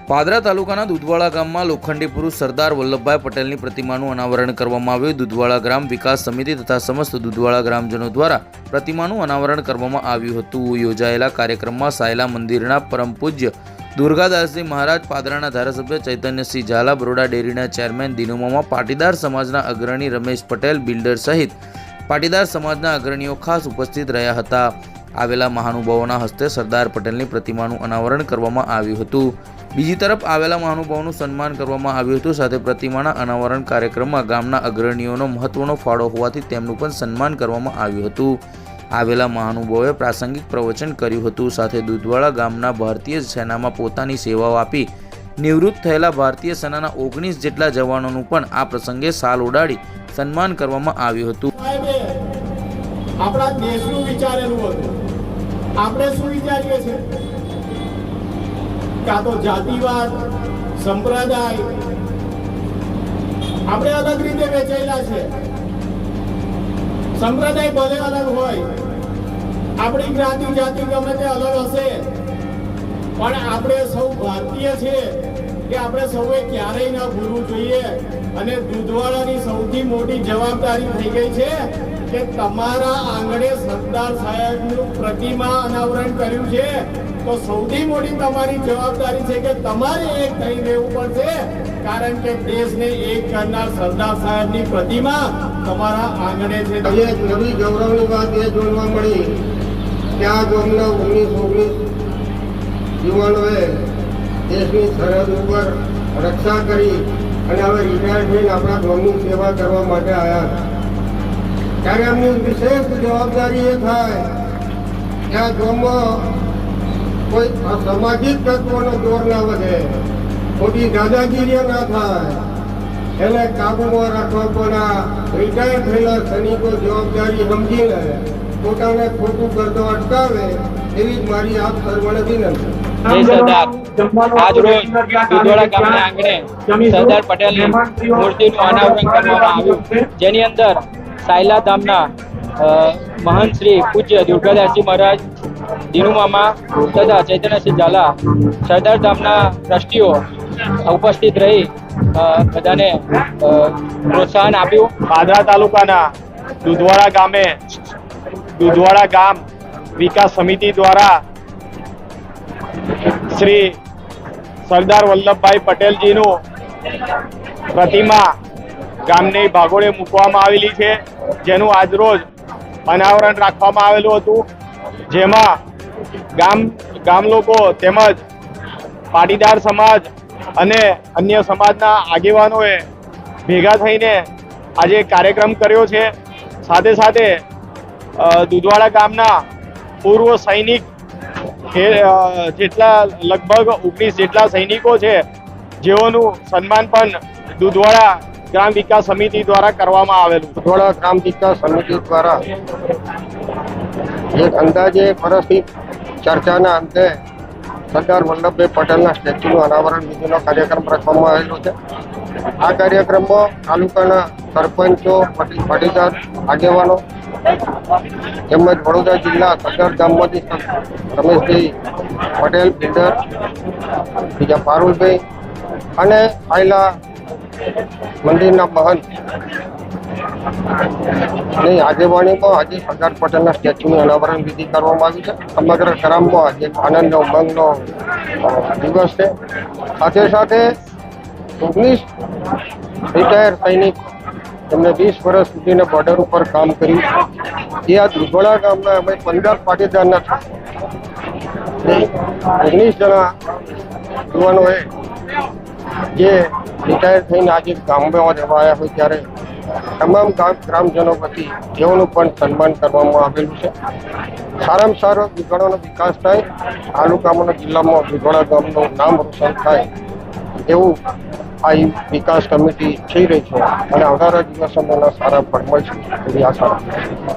પાદરા તાલુકાના દુધવાડા ગામમાં લોખંડી પુરુષ સરદાર વલ્લભભાઈ પટેલની પ્રતિમાનું અનાવરણ કરવામાં આવ્યું। દુધવાડા ગ્રામ વિકાસ સમિતિ તથા સમસ્ત દુધવાડા ગ્રામજનો દ્વારા પ્રતિમાનું અનાવરણ કરવામાં આવ્યું હતું। યોજાયેલા કાર્યક્રમમાં સાયલા મંદિરના પરમ પૂજ્ય દુર્ગાદાસજી મહારાજ, પાદરાના ધારાસભ્ય ચૈતન્યસિંહ ઝાલા, બરોડા ડેરીના ચેરમેન દિનુમામા, પાટીદાર સમાજના અગ્રણી રમેશ પટેલ, બિલ્ડર સહિત પાટીદાર સમાજના અગ્રણીઓ ખાસ ઉપસ્થિત રહ્યા હતા। આવેલા મહાનુભાવોના હસ્તે સરદાર પટેલની પ્રતિમાનું અનાવરણ કરવામાં આવ્યું હતું। બીજી તરફ આવેલા મહાનુભાવોનું સન્માન કરવામાં આવ્યું હતું। સાથે પ્રતિમાના અનાવરણ કાર્યક્રમમાં ગામના અગ્રણીઓનો મહત્વનો ફાળો હોવાથી તેમનું પણ સન્માન કરવામાં આવ્યું હતું। આવેલા મહાનુભાવોએ પ્રાસંગિક પ્રવચન કર્યું હતું। સાથે દુધવાડા ગામના ભારતીય સેનામાં પોતાની સેવાઓ આપી નિવૃત્ત થયેલા ભારતીય સેનાના 19 જેટલા જવાનોનું પણ આ પ્રસંગે શાલ ઉડાડી સન્માન કરવામાં આવ્યું હતું। આપણા દેશનું વિચારેલું હતું। આપણે શું વિચારીએ છીએ? કાં તો જાતિવાદ, સંપ્રદાય, આપણે અલગ રીતે વેચાયેલા છે। સંપ્રદાય ભલે અલગ હોય, આપણી જ્ઞાતિ જાતિ ગમે તે અલગ હશે, પણ આપણે સૌ ભારતીય છે કે આપણે સૌએ ક્યારેય ન ભૂલવું જોઈએ। અને દુધવાડાની સૌથી મોટી જવાબદારી થઈ ગઈ છે કે તમારા આંગણે સરદાર સાહેબનું પ્રતિમા અનાવરણ કર્યું છે, તો સૌથી મોટી તમારી જવાબદારી છે કે તમારે એક થઈ રહેવું પડશે, કારણ કે દેશને એક કરનાર સરદાર સાહેબની પ્રતિમા તમારા આંગણે છે। નવી ગૌરવની વાત એ જોવા મળી કે આ ગામના 19 યુવાનોએ દેશની સરહદ ઉપર રક્ષા કરી અને હવે રિટાયર થઈને આપણા ગામની સેવા કરવા માટે આવ્યા। ત્યારે એમની વિશેષ જવાબદારી એ થાય કે આ ગામમાં કોઈ સામાજિક તત્વોનો જોર ના વધે, ખોટી દાદાગીરી ના થાય, એને કાબૂમાં રાખવા પણ આ રિટાયર થયેલા સૈનિકો જવાબદારી સમજીને પોતાને ખોટું કરતો અટકાવે, એવી જ મારી આપ સર્વને વિનંતી। જય સરદાર। આજ રોજ દુધવાડા ગામના આંગણે સરદાર પટેલની મૂર્તિનું અનાવરણ કરવામાં આવ્યું, જેની અંદર સાયલા ધામના મહંત શ્રી પૂજ્ય દુર્ગાદાસજી મહારાજ, દિનુમામા તથા ચૈતન્યસિંહ ઝાલા, સરદાર ધામના ટ્રસ્ટીઓ ઉપસ્થિત રહી બધાને પ્રોત્સાહન આપ્યું। પાદરા તાલુકાના દુધવાડા ગામે દુધવાડા ગામ વિકાસ સમિતિ દ્વારા શ્રી સરદાર વલ્લભભાઈ પટેલજીનું પ્રતિમા ગામની ભાગોળે મૂકવામાં આવેલી છે, જેનું આજરોજ અનાવરણ રાખવામાં આવેલું હતું, જેમાં ગામ લોકો તેમજ પાટીદાર સમાજ અને અન્ય સમાજના આગેવાનોએ ભેગા થઈને આજે કાર્યક્રમ કર્યો છે। સાથે સાથે દુધવાડા ગામના પૂર્વ સૈનિક જેટલા લગભગ 19 જેટલા સૈનિકો છે, જેઓનું સન્માન પણ દુધવાડા ગ્રામ વિકાસ સમિતિ દ્વારા કરવામાં આવેલું। દુધવાડા ગ્રામ વિકાસ સમિતિ દ્વારા એક અંદાજે વર્ષથી ચર્ચાના અંતે સરદાર વલ્લભભાઈ પટેલના સ્ટેચ્યુનું અનાવરણ વિધિનો કાર્યક્રમ રાખવામાં આવેલો છે। આ કાર્યક્રમમાં તાલુકાના સરપંચો, પાટીદાર આગેવાનો તેમજ વડોદરા જિલ્લા સરદાર ગામમાંથી રમેશભાઈ પટેલ, બિલ્ડર, બીજા પારુલભાઈ અને સાયલા મંદિરના મહંત ની આગેવાનીમાં આજે સરદાર પટેલના સ્ટેચ્યુની અનાવરણ વિધિ કરવામાં આવી છે। સમગ્ર ગ્રામમાં આજે આનંદ ઉમંગનો દિવસ છે। સાથે સાથે 19 રિટાયર સૈનિક એમને 20 વર્ષ સુધીને બોર્ડર ઉપર કામ કર્યું છે। એ આ દુધવાડા ગામના અમે 15 પાટીદારના 19 જણા યુવાનોએ જે રિટાયર થઈને આજે ગામમાં રહેવા આવ્યા હોય ત્યારે તમામ ગ્રામજનો વતી તેઓનું પણ સન્માન કરવામાં આવેલું છે। સારામાં સારો દુધવાડાનો વિકાસ થાય, તાલુકામાં જિલ્લામાં દુધવાડા ગામનું નામ રોશન થાય એવું આ વિકાસ કમિટી થઈ રહી છે અને આવનારા દિવસોમાં સારા ફળ મળશે એવી આશા રાખું છું।